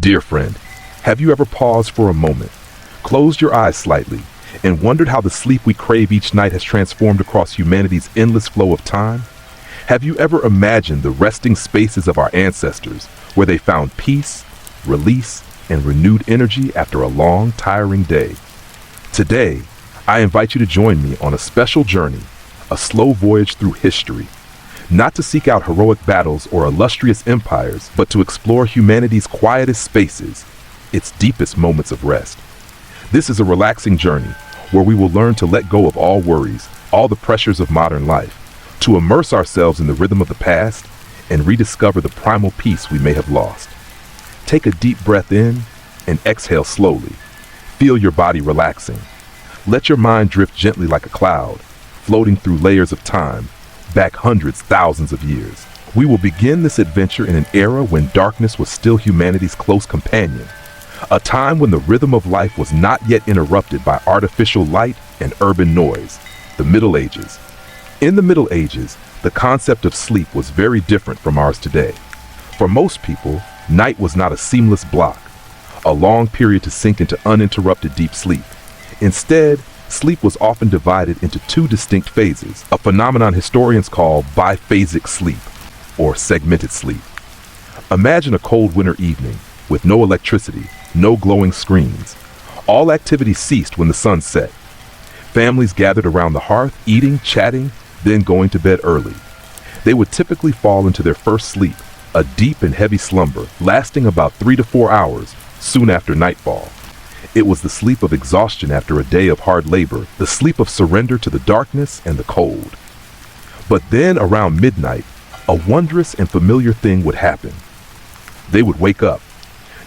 Dear friend, have you ever paused for a moment, closed your eyes slightly, and wondered how the sleep we crave each night has transformed across humanity's endless flow of time? Have you ever imagined the resting spaces of our ancestors, where they found peace, release, and renewed energy after a long, tiring day? Today, I invite you to join me on a special journey, a slow voyage through history, not to seek out heroic battles or illustrious empires, but to explore humanity's quietest spaces, its deepest moments of rest. This is a relaxing journey where we will learn to let go of all worries, all the pressures of modern life, to immerse ourselves in the rhythm of the past and rediscover the primal peace we may have lost. Take a deep breath in and exhale slowly. Feel your body relaxing. Let your mind drift gently like a cloud, floating through layers of time, back hundreds, thousands of years. We will begin this adventure in an era when darkness was still humanity's close companion, a time when the rhythm of life was not yet interrupted by artificial light and urban noise, the Middle Ages. In the Middle Ages, the concept of sleep was very different from ours today. For most people, night was not a seamless block, a long period to sink into uninterrupted deep sleep. Instead, sleep was often divided into two distinct phases, a phenomenon historians call biphasic sleep, or segmented sleep. Imagine a cold winter evening, with no electricity, no glowing screens. All activity ceased when the sun set. Families gathered around the hearth, eating, chatting, then going to bed early. They would typically fall into their first sleep, a deep and heavy slumber, lasting about 3 to 4 hours, soon after nightfall. It was the sleep of exhaustion after a day of hard labor, the sleep of surrender to the darkness and the cold. But then, around midnight, a wondrous and familiar thing would happen. They would wake up,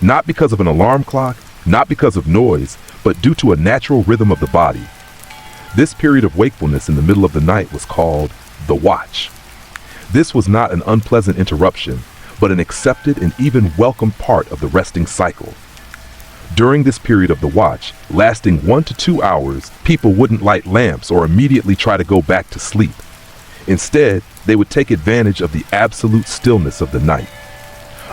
not because of an alarm clock, not because of noise, but due to a natural rhythm of the body. This period of wakefulness in the middle of the night was called the watch. This was not an unpleasant interruption, but an accepted and even welcome part of the resting cycle. During this period of the watch, lasting 1 to 2 hours, people wouldn't light lamps or immediately try to go back to sleep. Instead, they would take advantage of the absolute stillness of the night.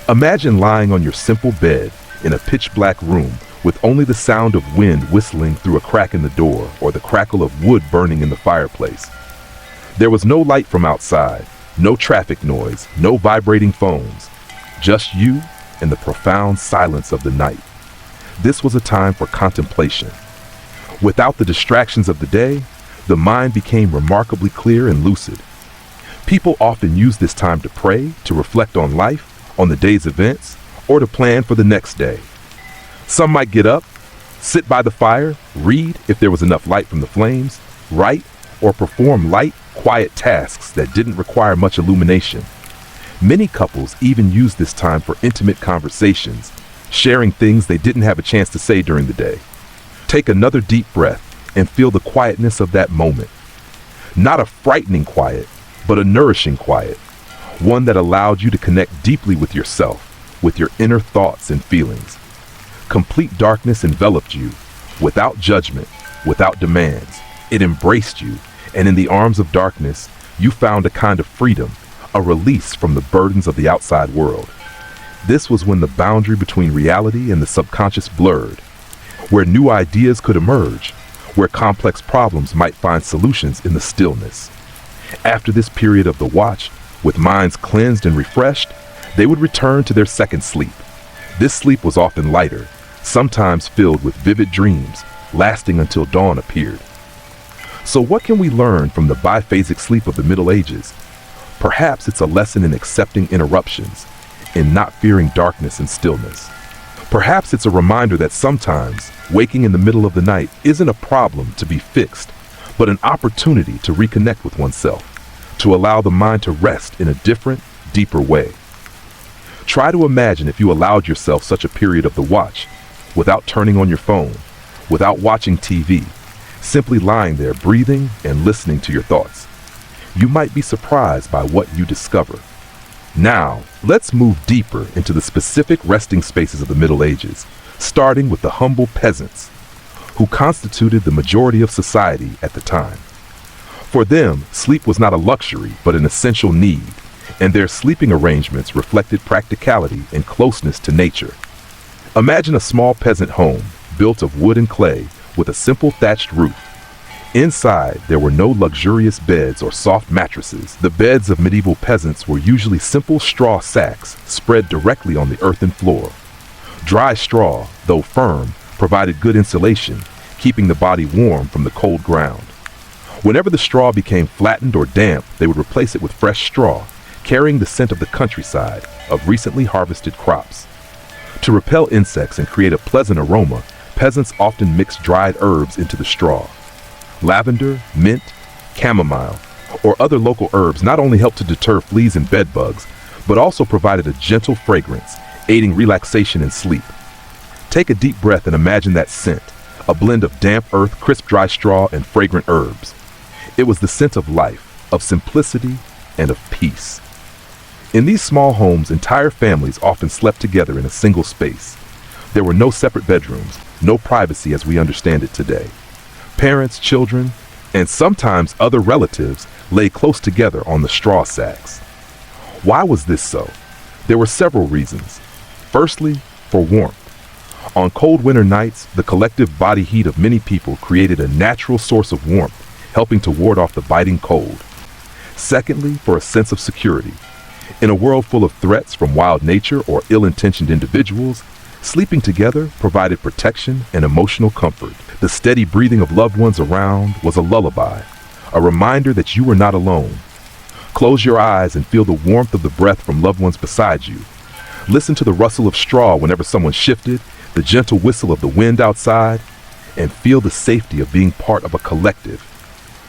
Imagine lying on your simple bed in a pitch-black room with only the sound of wind whistling through a crack in the door or the crackle of wood burning in the fireplace. There was no light from outside, no traffic noise, no vibrating phones, just you and the profound silence of the night. This was a time for contemplation. Without the distractions of the day, the mind became remarkably clear and lucid. People often use this time to pray, to reflect on life, on the day's events, or to plan for the next day. Some might get up, sit by the fire, read if there was enough light from the flames, write, or perform light, quiet tasks that didn't require much illumination. Many couples even use this time for intimate conversations, sharing things they didn't have a chance to say during the day. Take another deep breath and feel the quietness of that moment. Not a frightening quiet, but a nourishing quiet. One that allowed you to connect deeply with yourself, with your inner thoughts and feelings. Complete darkness enveloped you, without judgment, without demands. It embraced you, and in the arms of darkness, you found a kind of freedom, a release from the burdens of the outside world. This was when the boundary between reality and the subconscious blurred, where new ideas could emerge, where complex problems might find solutions in the stillness. After this period of the watch, with minds cleansed and refreshed, they would return to their second sleep. This sleep was often lighter, sometimes filled with vivid dreams, lasting until dawn appeared. So what can we learn from the biphasic sleep of the Middle Ages? Perhaps it's a lesson in accepting interruptions, in not fearing darkness and stillness. Perhaps it's a reminder that sometimes waking in the middle of the night isn't a problem to be fixed, but an opportunity to reconnect with oneself, to allow the mind to rest in a different, deeper way. Try to imagine if you allowed yourself such a period of the watch, without turning on your phone, without watching TV, simply lying there breathing and listening to your thoughts. You might be surprised by what you discover. Now, let's move deeper into the specific resting spaces of the Middle Ages, starting with the humble peasants, who constituted the majority of society at the time. For them, sleep was not a luxury, but an essential need, and their sleeping arrangements reflected practicality and closeness to nature. Imagine a small peasant home built of wood and clay with a simple thatched roof. Inside, there were no luxurious beds or soft mattresses. The beds of medieval peasants were usually simple straw sacks spread directly on the earthen floor. Dry straw, though firm, provided good insulation, keeping the body warm from the cold ground. Whenever the straw became flattened or damp, they would replace it with fresh straw, carrying the scent of the countryside, of recently harvested crops. To repel insects and create a pleasant aroma, peasants often mixed dried herbs into the straw. Lavender, mint, chamomile, or other local herbs not only helped to deter fleas and bedbugs, but also provided a gentle fragrance, aiding relaxation and sleep. Take a deep breath and imagine that scent, a blend of damp earth, crisp dry straw, and fragrant herbs. It was the scent of life, of simplicity, and of peace. In these small homes, entire families often slept together in a single space. There were no separate bedrooms, no privacy as we understand it today. Parents, children, and sometimes other relatives lay close together on the straw sacks. Why was this so? There were several reasons. Firstly, for warmth. On cold winter nights, the collective body heat of many people created a natural source of warmth, helping to ward off the biting cold. Secondly, for a sense of security. In a world full of threats from wild nature or ill-intentioned individuals, sleeping together provided protection and emotional comfort. The steady breathing of loved ones around was a lullaby, a reminder that you were not alone. Close your eyes and feel the warmth of the breath from loved ones beside you. Listen to the rustle of straw whenever someone shifted, the gentle whistle of the wind outside, and feel the safety of being part of a collective,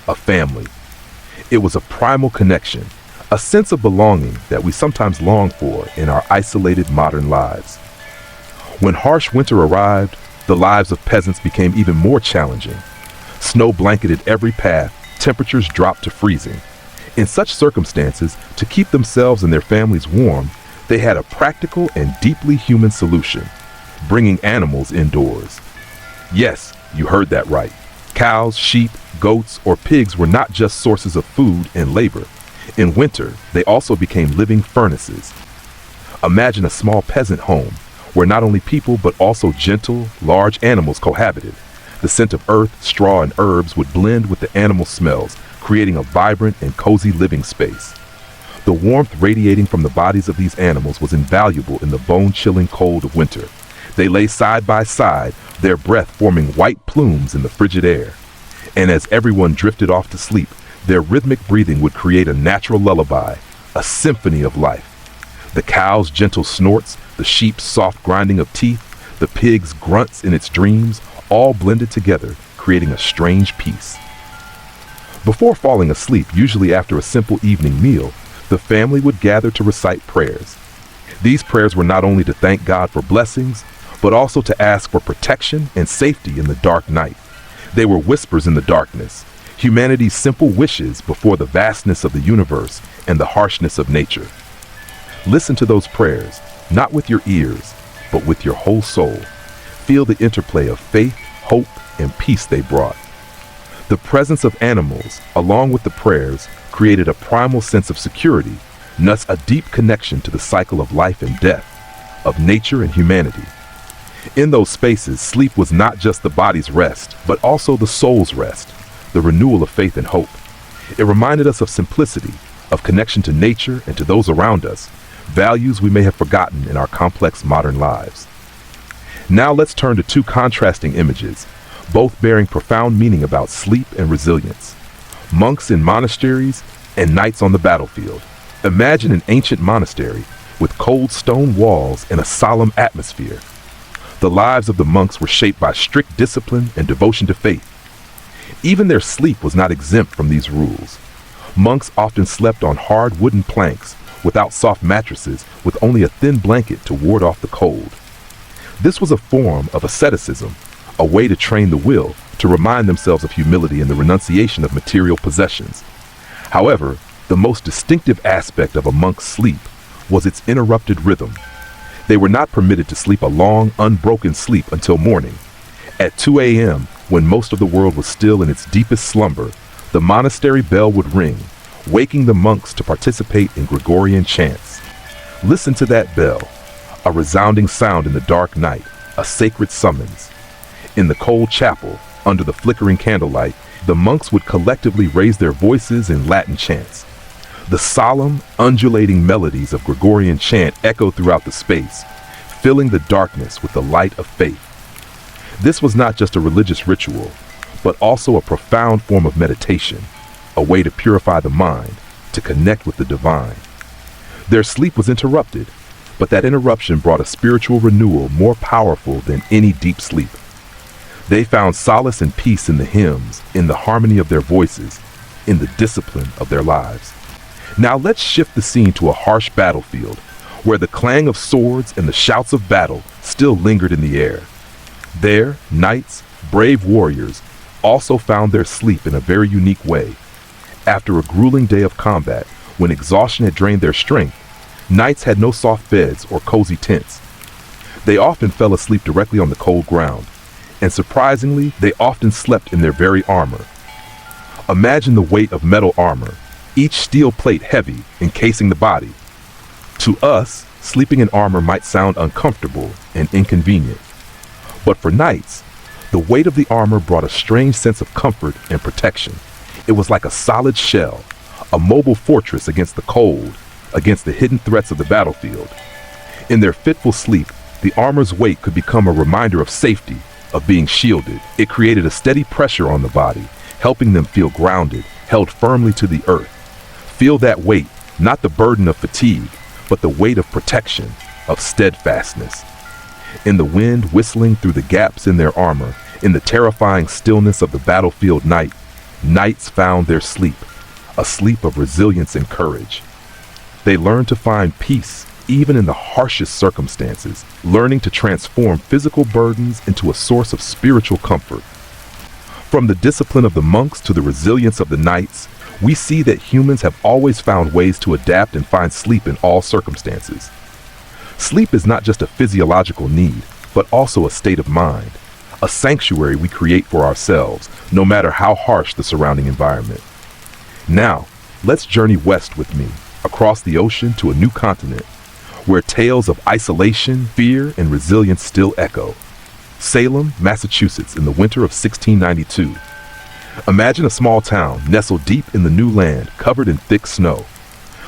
a family. It was a primal connection, a sense of belonging that we sometimes long for in our isolated modern lives. When harsh winter arrived, the lives of peasants became even more challenging. Snow blanketed every path, temperatures dropped to freezing. In such circumstances, to keep themselves and their families warm, they had a practical and deeply human solution: bringing animals indoors. Yes, you heard that right. Cows, sheep, goats, or pigs were not just sources of food and labor. In winter, they also became living furnaces. Imagine a small peasant home where not only people but also gentle, large animals cohabited. The scent of earth, straw, and herbs would blend with the animal smells, creating a vibrant and cozy living space. The warmth radiating from the bodies of these animals was invaluable in the bone-chilling cold of winter. They lay side by side, their breath forming white plumes in the frigid air. And as everyone drifted off to sleep, their rhythmic breathing would create a natural lullaby, a symphony of life. The cow's gentle snorts, the sheep's soft grinding of teeth, the pig's grunts in its dreams, all blended together, creating a strange peace. Before falling asleep, usually after a simple evening meal, the family would gather to recite prayers. These prayers were not only to thank God for blessings, but also to ask for protection and safety in the dark night. They were whispers in the darkness, humanity's simple wishes before the vastness of the universe and the harshness of nature. Listen to those prayers, not with your ears, but with your whole soul. Feel the interplay of faith, hope, and peace they brought. The presence of animals, along with the prayers, created a primal sense of security, thus a deep connection to the cycle of life and death, of nature and humanity. In those spaces, sleep was not just the body's rest, but also the soul's rest, the renewal of faith and hope. It reminded us of simplicity, of connection to nature and to those around us, values we may have forgotten in our complex modern lives. Now let's turn to two contrasting images, both bearing profound meaning about sleep and resilience. Monks in monasteries and knights on the battlefield. Imagine an ancient monastery with cold stone walls and a solemn atmosphere. The lives of the monks were shaped by strict discipline and devotion to faith. Even their sleep was not exempt from these rules. Monks often slept on hard wooden planks, without soft mattresses, with only a thin blanket to ward off the cold. This was a form of asceticism, a way to train the will to remind themselves of humility and the renunciation of material possessions. However, the most distinctive aspect of a monk's sleep was its interrupted rhythm. They were not permitted to sleep a long, unbroken sleep until morning. At 2 a.m., when most of the world was still in its deepest slumber, the monastery bell would ring, waking the monks to participate in Gregorian chants. Listen to that bell, a resounding sound in the dark night, a sacred summons. In the cold chapel, under the flickering candlelight, the monks would collectively raise their voices in Latin chants. The solemn, undulating melodies of Gregorian chant echoed throughout the space, filling the darkness with the light of faith. This was not just a religious ritual, but also a profound form of meditation, a way to purify the mind, to connect with the divine. Their sleep was interrupted, but that interruption brought a spiritual renewal more powerful than any deep sleep. They found solace and peace in the hymns, in the harmony of their voices, in the discipline of their lives. Now let's shift the scene to a harsh battlefield, where the clang of swords and the shouts of battle still lingered in the air. There, knights, brave warriors, also found their sleep in a very unique way. After a grueling day of combat, when exhaustion had drained their strength, knights had no soft beds or cozy tents. They often fell asleep directly on the cold ground, and surprisingly, they often slept in their very armor. Imagine the weight of metal armor, each steel plate heavy, encasing the body. To us, sleeping in armor might sound uncomfortable and inconvenient. But for knights, the weight of the armor brought a strange sense of comfort and protection. It was like a solid shell, a mobile fortress against the cold, against the hidden threats of the battlefield. In their fitful sleep, the armor's weight could become a reminder of safety, of being shielded. It created a steady pressure on the body, helping them feel grounded, held firmly to the earth. Feel that weight, not the burden of fatigue, but the weight of protection, of steadfastness. In the wind whistling through the gaps in their armor, in the terrifying stillness of the battlefield night, knights found their sleep, a sleep of resilience and courage. They learned to find peace even in the harshest circumstances, learning to transform physical burdens into a source of spiritual comfort. From the discipline of the monks to the resilience of the knights, we see that humans have always found ways to adapt and find sleep in all circumstances. Sleep is not just a physiological need, but also a state of mind, a sanctuary we create for ourselves, no matter how harsh the surrounding environment. Now, let's journey west with me, across the ocean to a new continent, where tales of isolation, fear, and resilience still echo. Salem, Massachusetts, in the winter of 1692. Imagine a small town nestled deep in the new land, covered in thick snow.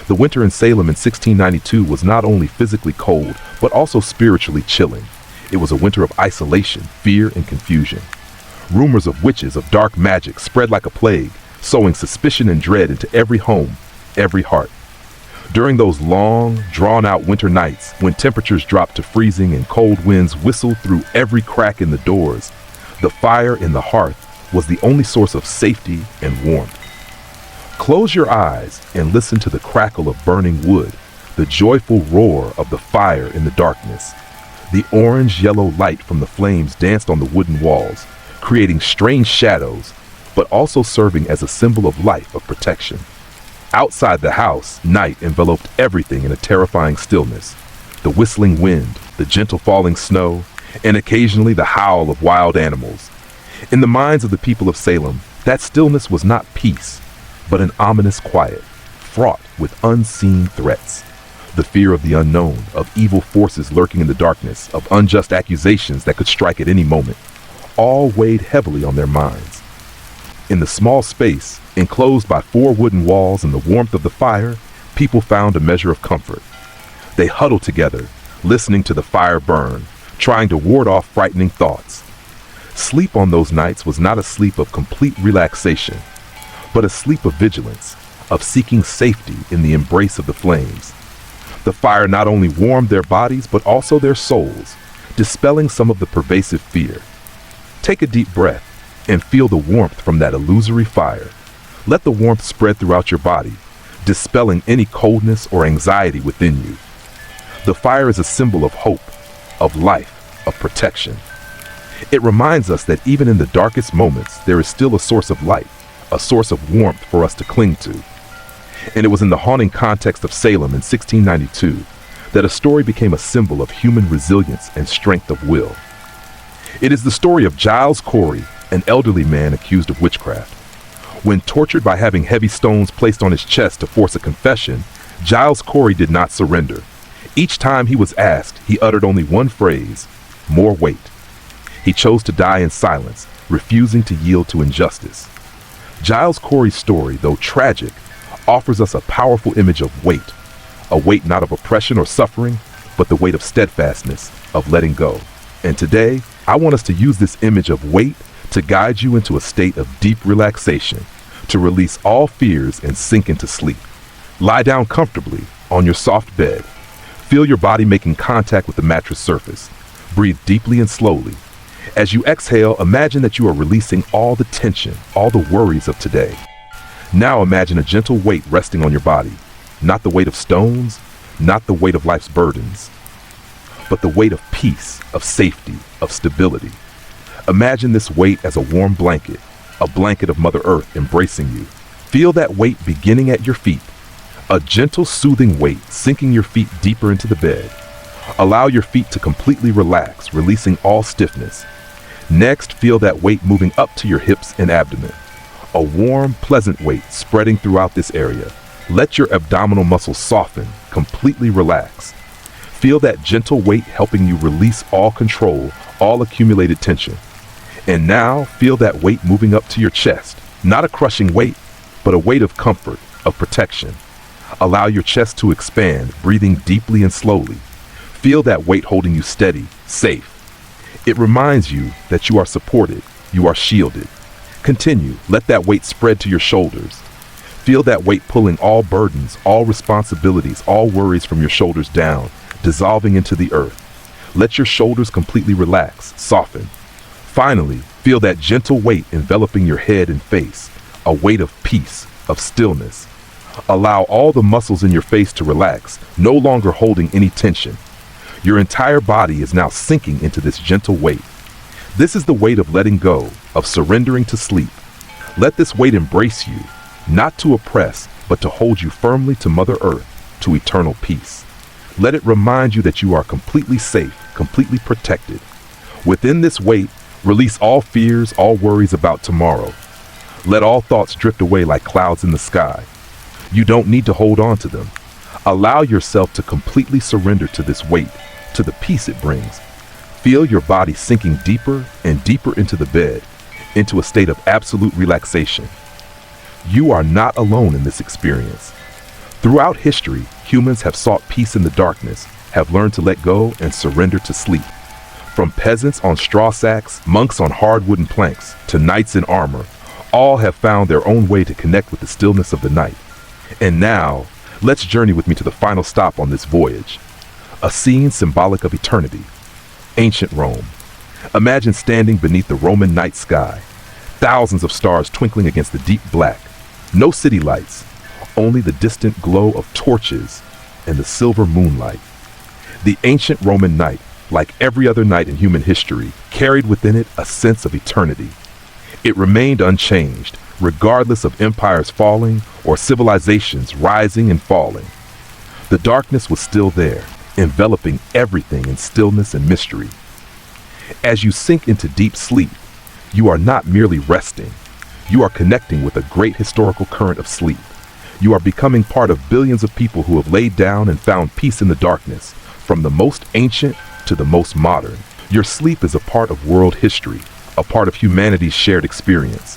The winter in Salem in 1692 was not only physically cold, but also spiritually chilling. It was a winter of isolation, fear, and confusion. Rumors of witches, of dark magic spread like a plague, sowing suspicion and dread into every home, every heart. During those long, drawn-out winter nights, when temperatures dropped to freezing and cold winds whistled through every crack in the doors, the fire in the hearth was the only source of safety and warmth. Close your eyes and listen to the crackle of burning wood, the joyful roar of the fire in the darkness. The orange-yellow light from the flames danced on the wooden walls, creating strange shadows, but also serving as a symbol of life, of protection. Outside the house, night enveloped everything in a terrifying stillness. The whistling wind, the gentle falling snow, and occasionally the howl of wild animals. In the minds of the people of Salem, that stillness was not peace, but an ominous quiet, fraught with unseen threats. The fear of the unknown, of evil forces lurking in the darkness, of unjust accusations that could strike at any moment, all weighed heavily on their minds. In the small space, enclosed by 4 wooden walls and the warmth of the fire, people found a measure of comfort. They huddled together, listening to the fire burn, trying to ward off frightening thoughts. Sleep on those nights was not a sleep of complete relaxation, but a sleep of vigilance, of seeking safety in the embrace of the flames. The fire not only warmed their bodies, but also their souls, dispelling some of the pervasive fear. Take a deep breath and feel the warmth from that illusory fire. Let the warmth spread throughout your body, dispelling any coldness or anxiety within you. The fire is a symbol of hope, of life, of protection. It reminds us that even in the darkest moments, there is still a source of light, a source of warmth for us to cling to. And it was in the haunting context of Salem in 1692 that a story became a symbol of human resilience and strength of will. It is the story of Giles, an elderly man accused of witchcraft. When tortured by having heavy stones placed on his chest to force a confession, Giles did not surrender. Each time he was asked, he uttered only one phrase, more weight. He chose to die in silence, refusing to yield to injustice. Giles Corey's story, though tragic, offers us a powerful image of weight, a weight not of oppression or suffering, but the weight of steadfastness, of letting go. And today, I want us to use this image of weight to guide you into a state of deep relaxation, to release all fears and sink into sleep. Lie down comfortably on your soft bed. Feel your body making contact with the mattress surface. Breathe deeply and slowly. As you exhale, imagine that you are releasing all the tension, all the worries of today. Now imagine a gentle weight resting on your body, not the weight of stones, not the weight of life's burdens, but the weight of peace, of safety, of stability. Imagine this weight as a warm blanket, a blanket of Mother Earth embracing you. Feel that weight beginning at your feet, a gentle, soothing weight sinking your feet deeper into the bed. Allow your feet to completely relax, releasing all stiffness. Next, feel that weight moving up to your hips and abdomen, a warm, pleasant weight spreading throughout this area. Let your abdominal muscles soften, completely relax. Feel that gentle weight helping you release all control, all accumulated tension. And now, feel that weight moving up to your chest, not a crushing weight, but a weight of comfort, of protection. Allow your chest to expand, breathing deeply and slowly. Feel that weight holding you steady, safe. It reminds you that you are supported, you are shielded. Continue, let that weight spread to your shoulders. Feel that weight pulling all burdens, all responsibilities, all worries from your shoulders down, dissolving into the earth. Let your shoulders completely relax, soften. Finally, feel that gentle weight enveloping your head and face, a weight of peace, of stillness. Allow all the muscles in your face to relax, no longer holding any tension. Your entire body is now sinking into this gentle weight. This is the weight of letting go, of surrendering to sleep. Let this weight embrace you, not to oppress, but to hold you firmly to Mother Earth, to eternal peace. Let it remind you that you are completely safe, completely protected. Within this weight, release all fears, all worries about tomorrow. Let all thoughts drift away like clouds in the sky. You don't need to hold on to them. Allow yourself to completely surrender to this weight, to the peace it brings. Feel your body sinking deeper and deeper into the bed, into a state of absolute relaxation. You are not alone in this experience. Throughout history, humans have sought peace in the darkness, have learned to let go and surrender to sleep. From peasants on straw sacks, monks on hard wooden planks, to knights in armor, all have found their own way to connect with the stillness of the night. And now, let's journey with me to the final stop on this voyage. A scene symbolic of eternity. Ancient Rome. Imagine standing beneath the Roman night sky, thousands of stars twinkling against the deep black. No city lights, only the distant glow of torches and the silver moonlight. The ancient Roman night, like every other night in human history, carried within it a sense of eternity. It remained unchanged, regardless of empires falling or civilizations rising and falling. The darkness was still there, enveloping everything in stillness and mystery. As you sink into deep sleep, you are not merely resting. You are connecting with a great historical current of sleep. You are becoming part of billions of people who have laid down and found peace in the darkness, from the most ancient to the most modern. Your sleep is a part of world history, a part of humanity's shared experience.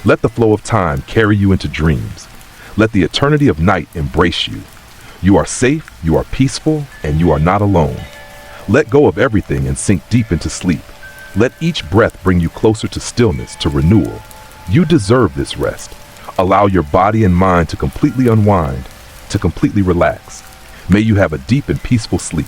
Let the flow of time carry you into dreams. Let the eternity of night embrace you. You are safe, you are peaceful, and you are not alone. Let go of everything and sink deep into sleep. Let each breath bring you closer to stillness, to renewal. You deserve this rest. Allow your body and mind to completely unwind, to completely relax. May you have a deep and peaceful sleep.